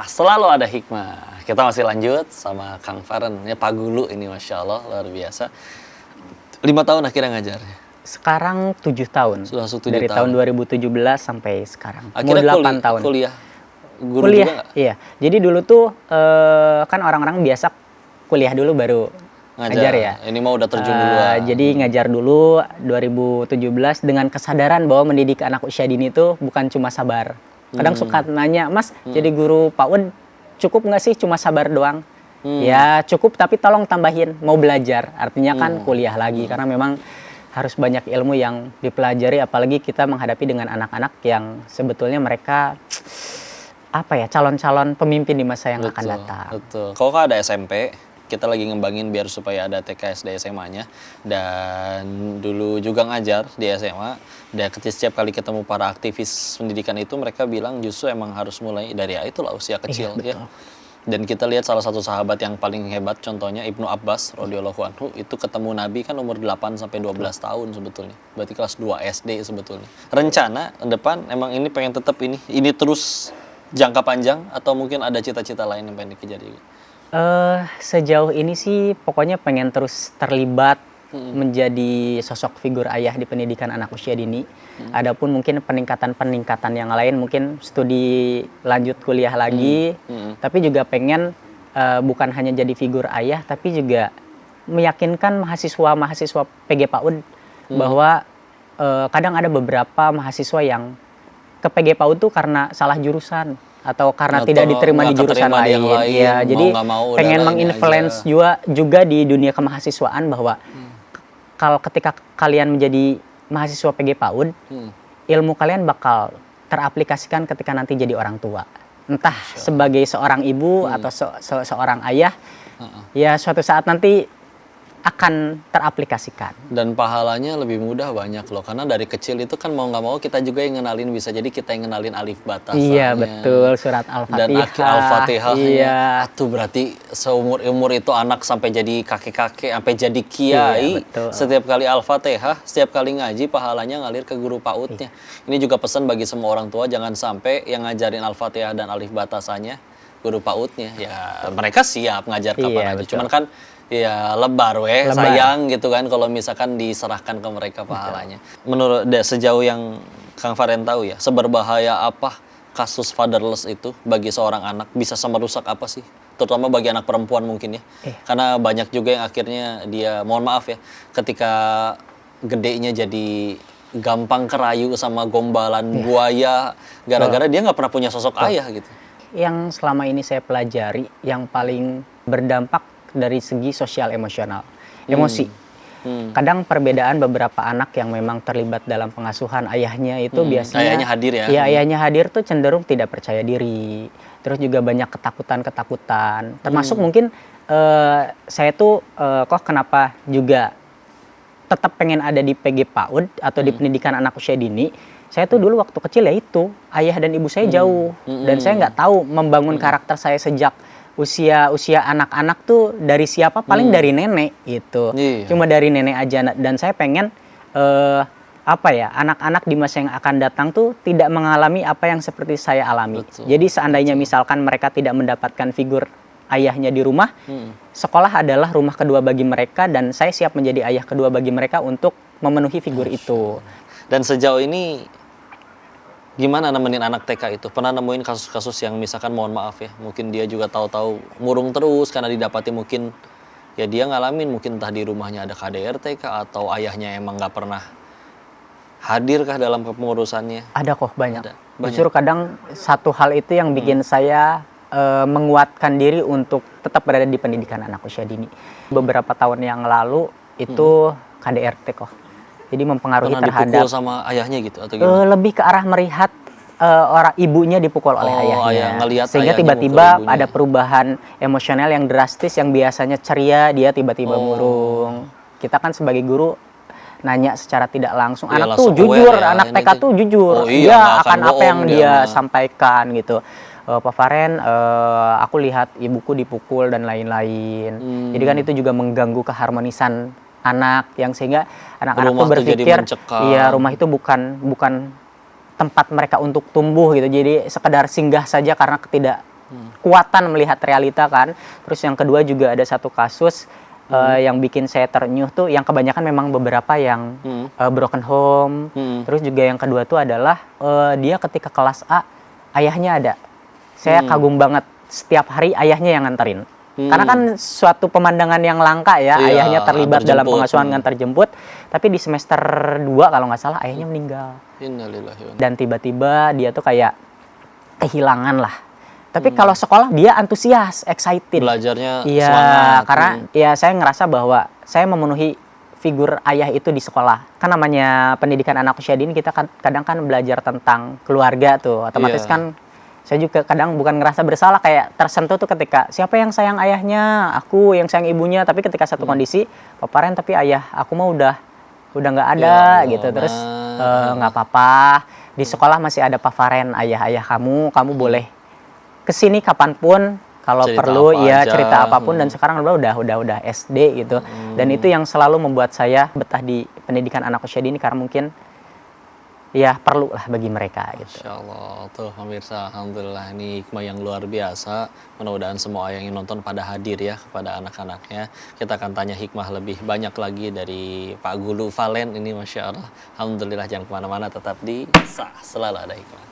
Selalu ada hikmah. Kita masih lanjut sama Kang Faren. Ya, Pak Gulu ini Masya Allah, luar biasa. 5 tahun akhirnya ngajar. Sekarang 7 tahun. Sudah masuk 7 Dari tahun 2017 sampai sekarang. Akhirnya mau 8 tahun. Kuliah. Guru Kuliah, juga nggak? iya. Jadi dulu tuh kan orang-orang biasa kuliah dulu baru ngajar ya. Ini mah udah terjun duluan. Jadi ngajar dulu 2017 dengan kesadaran bahwa mendidik anak usia dini itu bukan cuma sabar. Kadang suka nanya, Mas, jadi guru PAUD cukup nggak sih cuma sabar doang? Ya cukup, tapi tolong tambahin mau belajar. Artinya kan kuliah lagi karena memang harus banyak ilmu yang dipelajari. Apalagi kita menghadapi dengan anak-anak yang sebetulnya mereka calon-calon pemimpin di masa yang akan datang. Betul. Kalau kan ada SMP, kita lagi ngembangin biar supaya ada TK, SD, SMA-nya. Dan dulu juga ngajar di SMA. Dan setiap kali ketemu para aktivis pendidikan itu, mereka bilang justru emang harus mulai dari itulah usia kecil. Iya, ya. Dan kita lihat salah satu sahabat yang paling hebat, contohnya Ibnu Abbas radhiyallahu anhu, itu ketemu Nabi kan umur 8 sampai 12 tahun sebetulnya. Berarti kelas 2 SD sebetulnya. Rencana depan emang ini pengen tetap ini terus jangka panjang atau mungkin ada cita-cita lain yang pengen dikejar juga? Sejauh ini sih pokoknya pengen terus terlibat menjadi sosok figur ayah di pendidikan anak usia dini. Adapun mungkin peningkatan yang lain, mungkin studi lanjut kuliah lagi. Tapi juga pengen bukan hanya jadi figur ayah, tapi juga meyakinkan mahasiswa PG PAUD bahwa kadang ada beberapa mahasiswa yang ke PG PAUD tuh karena salah jurusan atau karena tidak diterima di jurusan lain. Iya, jadi pengen menginfluence juga di dunia kemahasiswaan bahwa kalau ketika kalian menjadi mahasiswa PG PAUD, ilmu kalian bakal teraplikasikan ketika nanti jadi orang tua. Entah sebagai seorang ibu atau seorang ayah, ya suatu saat nanti akan teraplikasikan. Dan pahalanya lebih mudah banyak loh, karena dari kecil itu kan mau nggak mau kita juga yang ngenalin, bisa jadi kita yang ngenalin alif batasannya. Iya betul, surat Al-Fatihah. Dan Al-Fatihah iya. Tuh berarti seumur itu anak sampai jadi kakek-kakek, sampai jadi kiai. Iya, setiap kali Al-Fatihah, setiap kali ngaji pahalanya ngalir ke guru PAUD-nya. Ini juga pesan bagi semua orang tua, jangan sampai yang ngajarin Al-Fatihah dan alif batasannya guru PAUD-nya. Ya mereka siap ngajar kapan aja. Cuman kan ya lebar sayang gitu kan kalau misalkan diserahkan ke mereka pahalanya. Menurut sejauh yang Kang Faren tahu ya, seberbahaya apa kasus fatherless itu bagi seorang anak, bisa merusak apa sih? Terutama bagi anak perempuan mungkin ya. Karena banyak juga yang akhirnya dia, mohon maaf ya, ketika gedenya jadi gampang kerayu sama gombalan buaya gara-gara dia nggak pernah punya sosok ayah gitu. Yang selama ini saya pelajari yang paling berdampak dari segi sosial emosional, emosi. Kadang perbedaan beberapa anak yang memang terlibat dalam pengasuhan ayahnya itu biasanya ayahnya hadir ya. Iya, ayahnya hadir tuh cenderung tidak percaya diri. Terus juga banyak ketakutan. Termasuk mungkin saya tuh kok kenapa juga tetap pengen ada di PG PAUD atau di pendidikan anak usia dini. Saya tuh dulu waktu kecil ya itu ayah dan ibu saya jauh dan saya nggak tahu membangun karakter saya sejak usia anak-anak tuh dari siapa, paling dari nenek gitu. Cuma dari nenek aja, dan saya pengen anak-anak di masa yang akan datang tuh tidak mengalami apa yang seperti saya alami. Jadi seandainya misalkan mereka tidak mendapatkan figur ayahnya di rumah, sekolah adalah rumah kedua bagi mereka, dan saya siap menjadi ayah kedua bagi mereka untuk memenuhi figur itu. Dan sejauh ini gimana nemenin anak TK itu? Pernah nemuin kasus-kasus yang misalkan mohon maaf ya, mungkin dia juga tahu-tahu murung terus karena didapati mungkin ya dia ngalamin mungkin entah di rumahnya ada KDRT kah atau ayahnya emang nggak pernah hadir kah dalam kepengurusannya? Ada kok, banyak. Justru kadang satu hal itu yang bikin saya menguatkan diri untuk tetap berada di pendidikan anak usia dini. Beberapa tahun yang lalu itu KDRT kok. Jadi mempengaruhi terhadap dipukul sama ayahnya gitu atau gimana? Lebih ke arah melihat orang ibunya dipukul oleh ayahnya. Sehingga tiba-tiba ada perubahan emosional yang drastis, yang biasanya ceria dia tiba-tiba murung. Kita kan sebagai guru nanya secara tidak langsung, anak tuh jujur, anak TK tuh jujur, akan apa yang dia sampaikan gitu. Pak Faren, aku lihat ibuku dipukul dan lain-lain. Jadi kan itu juga mengganggu keharmonisan anak, yang sehingga anak-anak tuh berpikir iya rumah itu bukan tempat mereka untuk tumbuh gitu. Jadi sekedar singgah saja karena ketidakkuatan melihat realita kan. Terus yang kedua juga ada satu kasus yang bikin saya terenyuh tuh, yang kebanyakan memang beberapa yang broken home. Terus juga yang kedua tuh adalah dia ketika kelas A ayahnya ada. Saya kagum banget, setiap hari ayahnya yang nganterin. Karena kan suatu pemandangan yang langka ya, Iya, ayahnya terlibat dalam antarjemput. pengasuhan ngantar jemput. Tapi di semester 2 kalau nggak salah ayahnya meninggal. Innalillahi wa inna Dan tiba-tiba dia tuh kayak kehilangan lah. Tapi kalau sekolah dia antusias, excited. belajarnya Iya, semangat. karena ya saya ngerasa bahwa saya memenuhi figur ayah itu di sekolah. Kan namanya pendidikan anak usia dini, kita kadang kan belajar tentang keluarga tuh. Otomatis Iya. kan saya juga kadang bukan ngerasa bersalah, kayak tersentuh tuh ketika siapa yang sayang ayahnya, aku yang sayang ibunya. Tapi ketika satu kondisi, Papa Ren tapi ayah aku mah udah nggak ada Ya Allah, gitu. Terus nah. nggak apa-apa, di sekolah masih ada Pak Faren, ayah kamu boleh kesini kapanpun kalau Cerita perlu, apa ya aja. cerita apapun. Dan sekarang udah SD gitu. Dan itu yang selalu membuat saya betah di pendidikan anak usia dini, karena mungkin ya perlu lah bagi mereka gitu. Masya Allah, tuh pemirsa, alhamdulillah ini hikmah yang luar biasa. Mudah-mudahan semua ayah yang nonton pada hadir ya kepada anak-anaknya. Kita akan tanya hikmah lebih banyak lagi dari Pak Guru Valen ini, Masya Allah. Alhamdulillah, jangan kemana-mana, tetap di Sah, selalu ada hikmah.